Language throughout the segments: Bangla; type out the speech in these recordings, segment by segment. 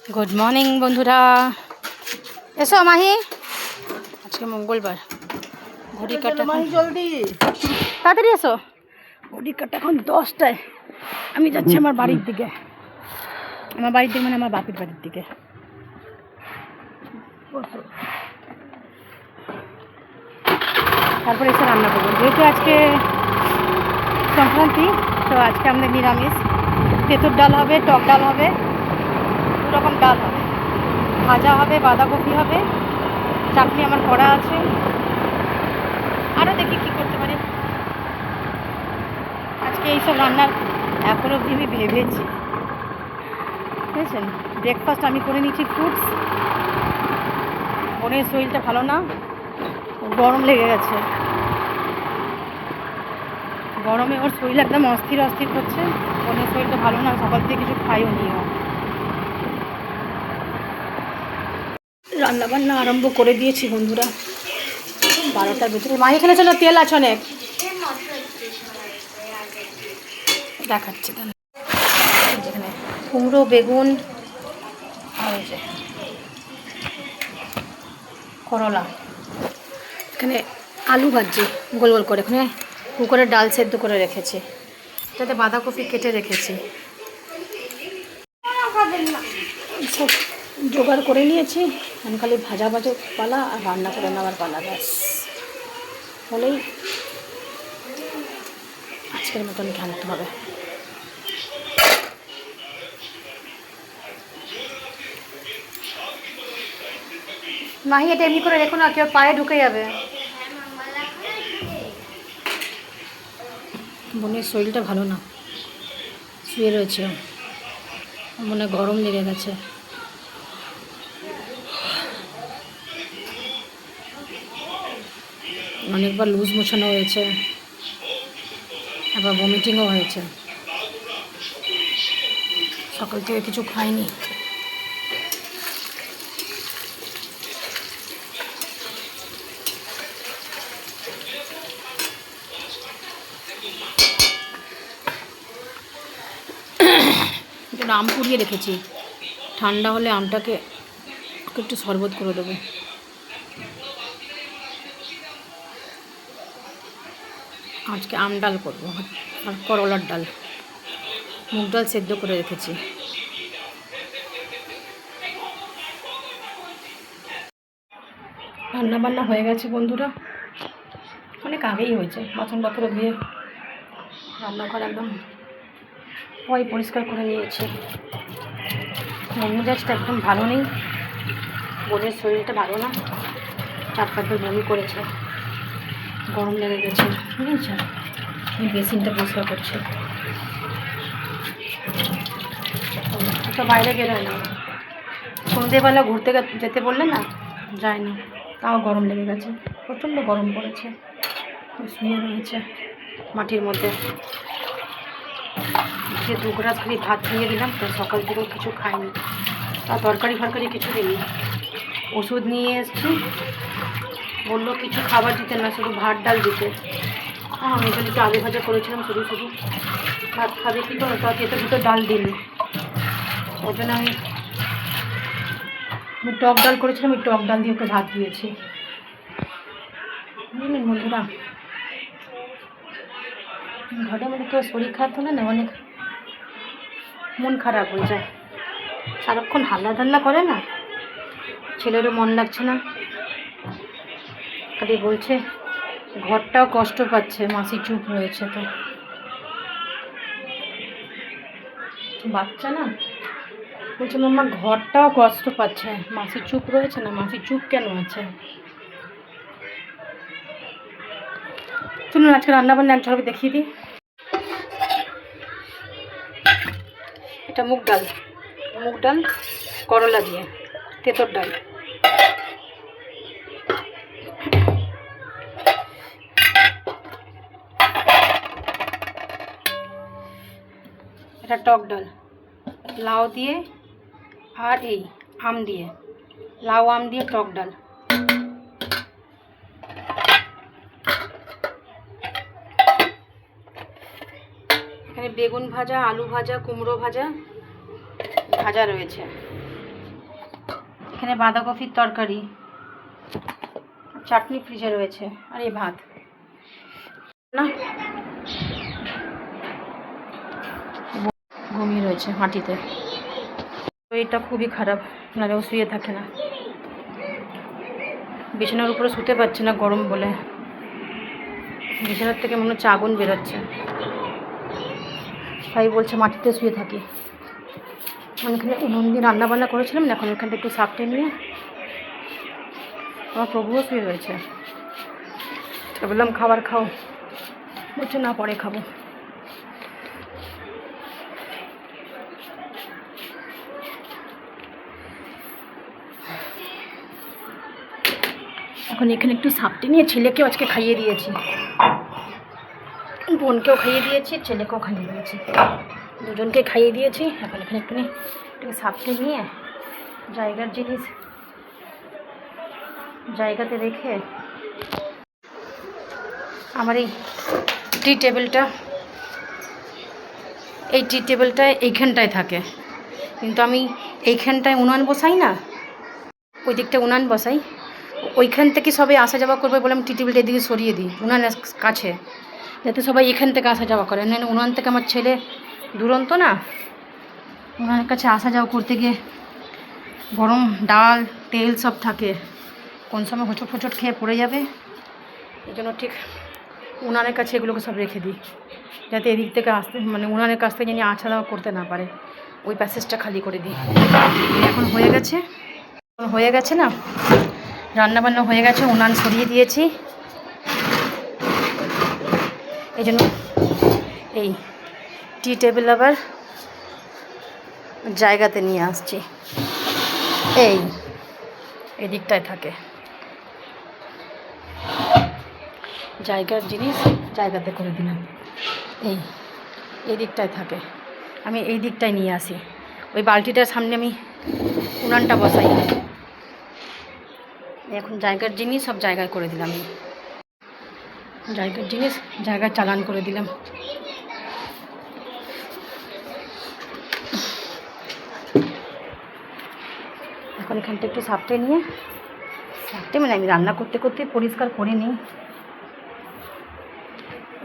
गुड मर्निंग बंधुरा एसो माही आज के मंगलवार घड़ी काटा जल्दी ताড়াতাড়ি एसो घड़ी काटा এখন 10টায় আমি যাচ্ছি আমার বাড়ির দিকে মানে আমার বাপের বাড়ির দিকে তারপরে এসে রান্না করব যেহেতু আজকে সংক্রান্তি তো আজকে আমাদের নিরামিষ তেঁতুর ডাল হবে টক ডাল হবে দু রকম ডাল হবে ভাজা হবে বাঁধাকপি হবে চাটনি আমার করা আছে আরও দেখি কী করতে পারি আজকে এইসব রান্নার এখনও অবধি আমি ভেবেছি বুঝেছেন ব্রেকফাস্ট আমি করে নিচ্ছি ফ্রুটস বোনের শরীরটা ভালো না গরম লেগে গেছে গরমে ওর শরীর একদম অস্থির করছে বোনের শরীরটা ভালো না সকাল থেকে কিছু খাইও নিও রান্না বান্না আরম্ভ করে দিয়েছি বন্ধুরা 12টার ভিতরে মা এখানে চলো তেল আছে অনেক দেখাচ্ছি যেখানে কুমড়ো বেগুন আর এই যে করলা এখানে আলু ভাজি গোল গোল করে এখানে কুকারে ডাল সেদ্ধ করে রেখেছি যাতে বাঁধাকপি কেটে রেখেছি সব জোগাড় করে নিয়েছি আমি খালি ভাজা পালা আর রান্না করে নেওয়ার পালা ব্যাস হলেই আজকের মতন ঘানতে হবে মাহি এটা এমনি করে রেখো না কেউ পায়ে ঢুকে যাবে বোনের শরীরটা ভালো না শুয়ে রয়েছে মনে গরম লেগে গেছে অনেকবার লুজ মোছানো হয়েছে আবার ভমিটিংও হয়েছে সকাল থেকে কিছু খাইনি আম পুড়িয়ে রেখেছি ঠান্ডা হলে আমটাকে একটু শরবত করে দেবো আজকে আম ডাল করবো আর করলার ডাল মুগ ডাল সেদ্ধ করে রেখেছি রান্না বান্না হয়ে গেছে বন্ধুরা অনেক আগেই হয়েছে বাসনপত্র দিয়ে রান্নাঘর একদম পরিষ্কার করে নিয়েছি মন মেজাজটা একদম ভালো নেই বোনের শরীরটা ভালো না 4-5 বার বমি করেছে গরম লেগে গেছে বুঝেছে আমি বেসিনটা পরিষ্কার করছি তো বাইরে গেলে না সন্ধ্যেবেলা ঘুরতে যেতে বললে না যায় না তাও গরম লেগে গেছে প্রচণ্ড গরম পড়েছে শুয়ে রয়েছে মাটির মধ্যে যে 2 গ্লাস খালি ভাত দিয়ে দিলাম তো সকাল থেকেও কিছু খাইনি তা তরকারি কিছু দিইনি ওষুধ নিয়ে এসেছি বললো কিছু খাবার দিতে না শুধু ভাত ডাল দিতে আমি এখানে একটু আলু ভাজা করেছিলাম শুধু ভাত খাবে কী করে তো খেতে দুটো ডাল দিইনি ওই জন্য আমি টক ডাল করেছিলাম ওই টক ডাল দিয়ে ওকে ভাত দিয়েছি বুঝলেন বন্ধুরা ঘরের মধ্যে কেউ শরীর খারাপ হলে না অনেক মন খারাপ হয়ে যায় সারাক্ষণ হাল্লা করে না ছেলেরও মন লাগছে না খালি বলছে ঘরটাও কষ্ট পাচ্ছে মাসি চুপ রয়েছে তো বাচ্চা না বলছে মাম্মা ঘরটাও কষ্ট পাচ্ছে মাসি চুপ রয়েছে না মাসি চুপ কেন আছে চলুন আজকে রান্নাবান্না এক ঝলকে দেখিয়ে দিই এটা মুগ ডাল করলা দিয়ে তেঁতুর ডাল এটা টক ডাল লাউ দিয়ে আর এই আম দিয়ে লাউ আম দিয়ে টক ডাল এখানে বেগুন ভাজা আলু ভাজা কুমড়ো ভাজা রয়েছে এখানে বাঁধাকপির তরকারি, চাটনি ফ্রিজে রয়েছে, আর এই ভাত না ঘুমিয়ে রয়েছে মাটিতে। শরীরটা খুবই খারাপ, নাহলেও শুয়ে থাকে না। বিছানার উপরে শুতে পারছে না গরম বলে, বিছানার থেকে মনে হচ্ছে আগুন বেরোচ্ছে, তাই বলছে মাটিতে শুয়ে থাকি। এখানে উনুন দিয়ে রান্নাবান্না করেছিলাম না, এখন ওখানটা একটু সাপটে নিয়ে আমার প্রভুও শুয়ে রয়েছে। বললাম খাবার খাও, বলছে না পরে খাবো। এখন এখানে একটু সাপটে নিয়ে ছেলেকেও আজকে খাইয়ে দিয়েছি, বোনকেও খাইয়ে দিয়েছি, ছেলেকেও খাইয়ে দিয়েছি, দুজনকে খাইয়ে দিয়েছি। এখন এখানে একটু সাপটে নিয়ে জায়গার জিনিস জায়গাতে রেখে, আমার এই টি টেবিলটা এইখানটায় থাকে, কিন্তু আমি এইখানটায় উনান বসাই না, ওই দিকটা উনান বসাই, ওইখান থেকে সবাই আসা যাওয়া করবে বলে আমি টি টেবিলটা এদিকে সরিয়ে দিই উনানের কাছে, যাতে সবাই এখান থেকে আসা যাওয়া করে। না উনান থেকে আমার ছেলে দুরন্ত না, উনানের কাছে আসা যাওয়া করতে গিয়ে গরম ডাল তেল সব থাকে, কোন সময় হোঁচট ফোঁচট খেয়ে পড়ে যাবে, এই জন্য ঠিক উনানের কাছে এগুলোকে সব রেখে দিই, যাতে এদিক থেকে আসতে মানে উনানের কাছ থেকে যেন আসা যাওয়া করতে না পারে, ওই প্যাসেজটা খালি করে দিই। এখন হয়ে গেছে না, রান্নাবান্না হয়ে গেছে, উনান সরিয়ে দিয়েছি, এই জন্য এই টি টেবিল আবার জায়গাতে নিয়ে আসছি, এই দিকটায় থাকে, জায়গার জিনিস জায়গাতে করে দিলাম, এই দিকটায় থাকে, আমি এই দিকটায় নিয়ে আসি, ওই বালতিটার সামনে আমি উনানটা বসাই। এখন জায়গার জিনিস সব জায়গায় করে দিলাম, জায়গার জিনিস জায়গায় চালান করে দিলাম। এখন এখানটা একটু সাপটে নিয়ে মানে আমি রান্না করতে করতে পরিষ্কার করে নিই,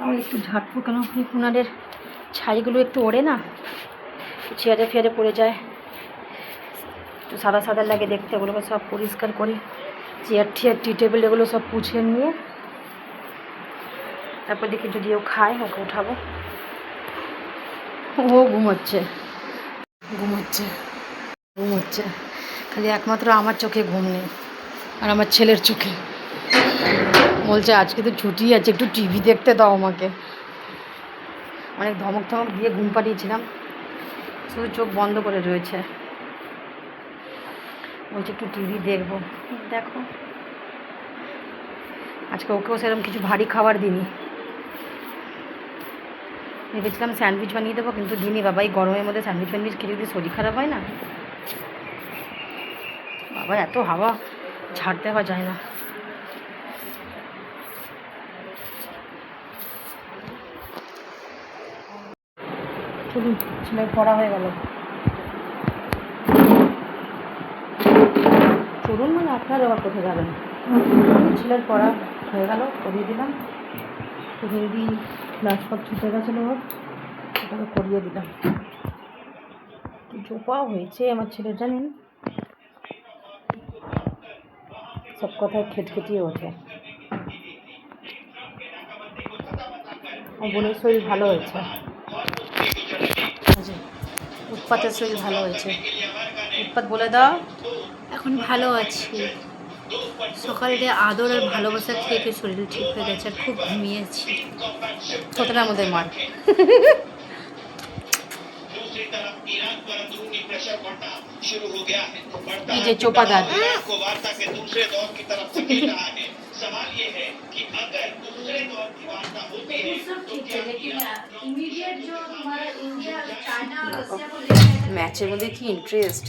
আমি একটু ঝাড়বো, কেন এই উনানের ছাইগুলো একটু ওড়ে না, চেয়ারে ফেয়ারে পড়ে যায়, একটু সাদা সাদা লাগে দেখতে, ওগুলোকে সব পরিষ্কার করি, চেয়ার টি টেবিল এগুলো সব পুছে নিয়ে তারপর দেখি যদি ও খায় ওকে উঠাবো। ও ঘুমোচ্ছে, খালি একমাত্র আমার চোখে ঘুম নেই, আর আমার ছেলের চোখে। বলছে আজকে তো ছুটি আছে, একটু টিভি দেখতে দাও আমাকে। অনেক ধমক দিয়ে ঘুম পাড়িয়েছিলাম, শুধু চোখ বন্ধ করে রয়েছে, বলছে একটু টিভি দেখবো। দেখো আজকে ওকেও সেরকম কিছু ভারী খাবার দিইনি, ভেবেছিলাম স্যান্ডউইচ বানিয়ে দেবো, কিন্তু দিনই বাবা, এই গরমের মধ্যে স্যান্ডউইচ খেয়ে যদি শরীর খারাপ হয় না বাবা, এত হাওয়া ঝাড় দেওয়া যায় না। চলুন, ছেলের পড়া হয়ে গেল, চলুন মানে আপনার আবার কোথায় যাবেন। ছেলের পড়া হয়ে গেল, করিয়ে দিলাম, হিন্দি ক্লাস সব ছুটে গেছিলো, ওটাকে করিয়ে দিলাম। চোপাও হয়েছে আমার ছেলের, জানেন, সব কথায় খেটখেটিয়ে ওঠে। আমার বোনের শরীর ভালো হয়েছে, উৎপাতের শরীর ভালো হয়েছে। উৎপাত বলে দাও। এখন ভালো আছি, সকালে আদর আর ভালোবাসা খেয়ে শরীর ঠিক হয়ে গেছে, আর খুব ঘুমিয়েছি। কতটা আমাদের মার। এই যে চোপাদার, ম্যাচের মধ্যে কি ইন্টারেস্ট,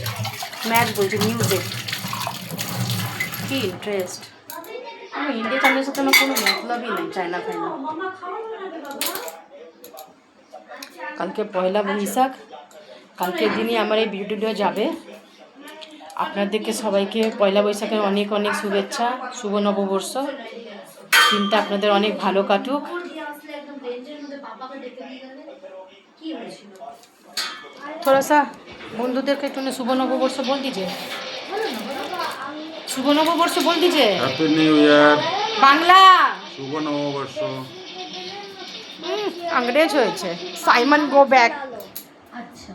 ম্যাচ বলছি নিউজে কি ইন্টারেস্ট। আমার ইন্ডিয়া চ্যানেলের সাথে আমার কোনো মতলবই নেই, চায়না ফাইনা। কালকে পয়লা বৈশাখ, কালকের দিনই আমার এই ভিডিওটা যাবে, আপনাদেরকে সবাইকে পয়লা বৈশাখের অনেক অনেক শুভেচ্ছা, শুভ নববর্ষ। দিনটা আপনাদের অনেক ভালো কাটুক। थोड़ा सा বন্ধুদেরকে একটু শুভ নববর্ষ বল দিজে, শুভ নববর্ষ বল দিজে। হ্যাপি নিউ ইয়ার, বাংলা শুভ নববর্ষ। अंग्रेज হয়েছে। Simon go back. আচ্ছা,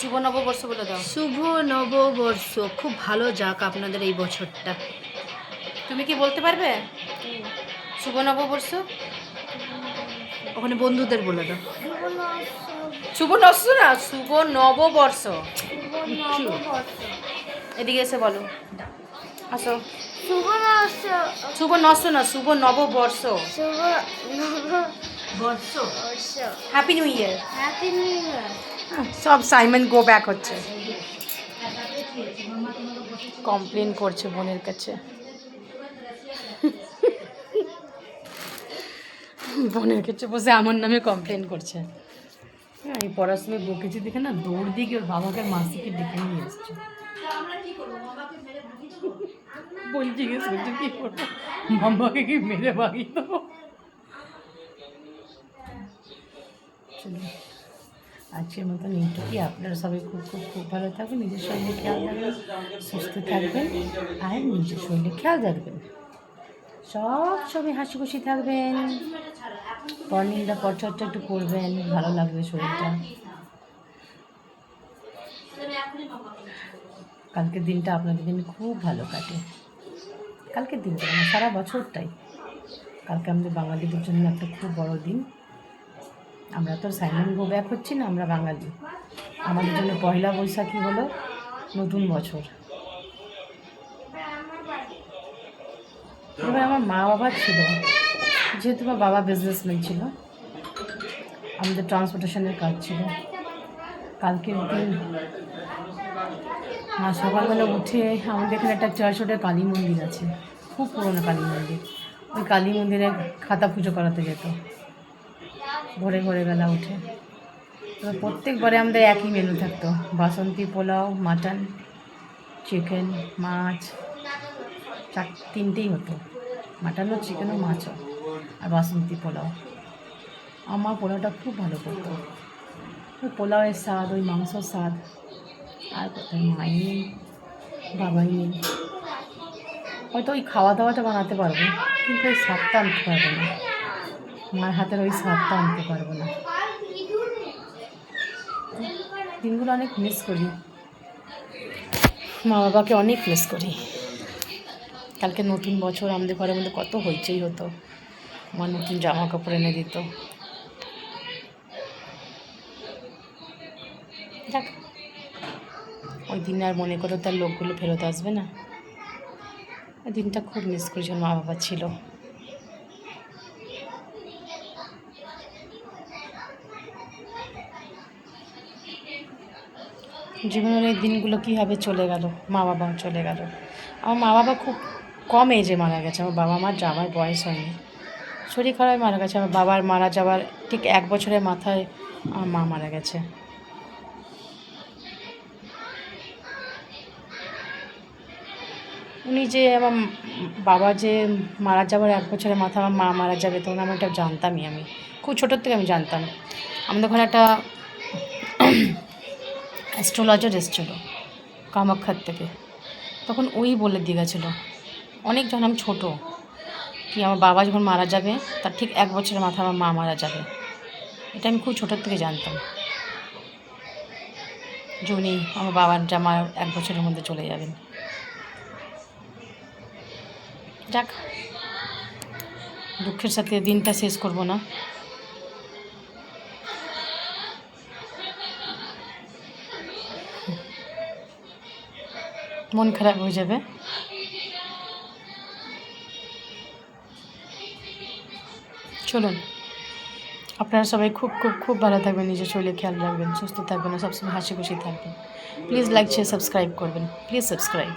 শুভ নববর্ষ বলে দাও। শুভ নববর্ষ, খুব ভালো যাক আপনাদের এই বছরটা। তুমি কি বলতে পারবে শুভ নববর্ষ? ওখানে বন্ধুদের বলে দাও। শুভ নববর্ষ না, শুভ নববর্ষ। এদিকে এসে বলো, আসো। শুভ নববর্ষ না, শুভ নববর্ষ। বর্ষ, হ্যাপি নিউ ইয়ার। সব সাইমন গো ব্যাক হচ্ছে, কমপ্লেন করছে বোনের কাছে। বোনের কাছে বসে আমার নামে কমপ্লেন করছে। হ্যাঁ, এই পড়াশোনায় বকেছি দেখে না, দৌড় দিয়ে ওর বাবাকে আর মাসিকে ডেকে নিয়ে এসছে। বোন জিজ্ঞেস করছে কি করবো, মাম্মাকে কি মেরে ভাগি তো। আজকের মতন এইটুকুই। আপনারা সবাই খুব খুব খুব ভালো থাকবেন, নিজের শরীরে খেয়াল রাখবেন, সুস্থ থাকবেন আর নিজের শরীরে খেয়াল রাখবেন। সব সময় হাসি খুশি থাকবেন, মর্নিংটা পরচর্চা একটু করবেন, ভালো লাগবে শরীরটা। কালকের দিনটা আপনাদের জন্য খুব ভালো কাটে। কালকের দিনটা মানে সারা বছরটাই। কালকে আমাদের বাঙালিদের জন্য একটা খুব বড় দিন। আমরা তো সাইমন গো ব্যাক হচ্ছি না, আমরা বাঙালি। আমাদের জন্য পয়লা বৈশাখী হলো নতুন বছর। এবার আমার মা বাবা ছিল, যেহেতু আমার বাবা বিজনেসম্যান ছিল, আমাদের ট্রান্সপোর্টেশনের কাজ ছিল। কালকের দিন মা সকালবেলা উঠে, আমাদের এখানে একটা চার্চ রোডে কালী মন্দির আছে, খুব পুরনো কালী মন্দির। ওই কালী মন্দিরে খাতা পুজো করাতে যেত ভোরে ভোরবেলা উঠে। তো প্রত্যেকবারে আমাদের একই মেনু থাকতো, বাসন্তী পোলাও, মাটন, চিকেন, মাছ, তিনটেই হতো, মাটনও, চিকেনও, মাছও, আর বাসন্তী পোলাও। আমার পোলাওটা খুব ভালো করতো। ওই পোলাওয়ের স্বাদ, ওই মাংসর স্বাদ আর কোথায়, মাই নেই, বাবাই নেই। হয়তো ওই খাওয়া দাওয়াটা বানাতে পারবো, কিন্তু ওই স্বাদটা আনতে পারবো না, মার হাতের ওই স্বাদটা আনতে পারবো না। দিনগুলো অনেক মিস করি, মা বাবাকে অনেক মিস করি। কালকে নতুন বছর, আমাদের ঘরের মধ্যে কত হইচই হতো, আমার নতুন জামা কাপড় এনে দিত। যাক, ওই দিন আর মনে করো তার লোকগুলো ফেরত আসবে না। ওই দিনটা খুব মিস করি যখন মা বাবা ছিল। জীবনের এই দিনগুলো কীভাবে চলে গেল, মা বাবাও চলে গেল। আমার মা বাবা খুব কম এজে মারা গেছে, আমার বাবা মার যাওয়ার বয়স হয়নি, শরীর খারাপ মারা গেছে। আমার বাবার মারা যাওয়ার ঠিক 1 বছরের মাথায় আমার মা মারা গেছে। উনি যে আমার বাবা যে মারা যাওয়ার 1 বছরের মাথায় আমার মা মারা যাবে, তখন আমি এটা জানতামই। আমি খুব ছোটোর থেকে আমি জানতাম। আমাদের ওখানে একটা অ্যাস্ট্রোলজার এসেছিলো কামাখ্যার থেকে, তখন ওই বলে দিয়ে গেছিলো অনেক, যখন আমি ছোটো, কি আমার বাবা যখন মারা যাবে তার ঠিক 1 বছরের মাথায় আমার মা মারা যাবে। এটা আমি খুব ছোটোর থেকে জানতাম যে উনি আমার বাবার জামা 1 বছরের মধ্যে চলে যাবেন। যাক, দুঃখের সাথে দিনটা শেষ করব না। মন খারাপ হয়ে যাবে। চলুন, আপনারা সবাই খুব খুব খুব ভালো থাকবেন, নিজের শরীরে খেয়াল রাখবেন, সুস্থ থাকবেন আর সবসময় হাসি খুশি থাকবেন। প্লিজ লাইক, শেয়ার, সাবস্ক্রাইব করবেন, please subscribe.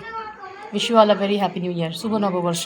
Wish you all a very happy new year, শুভ নববর্ষ।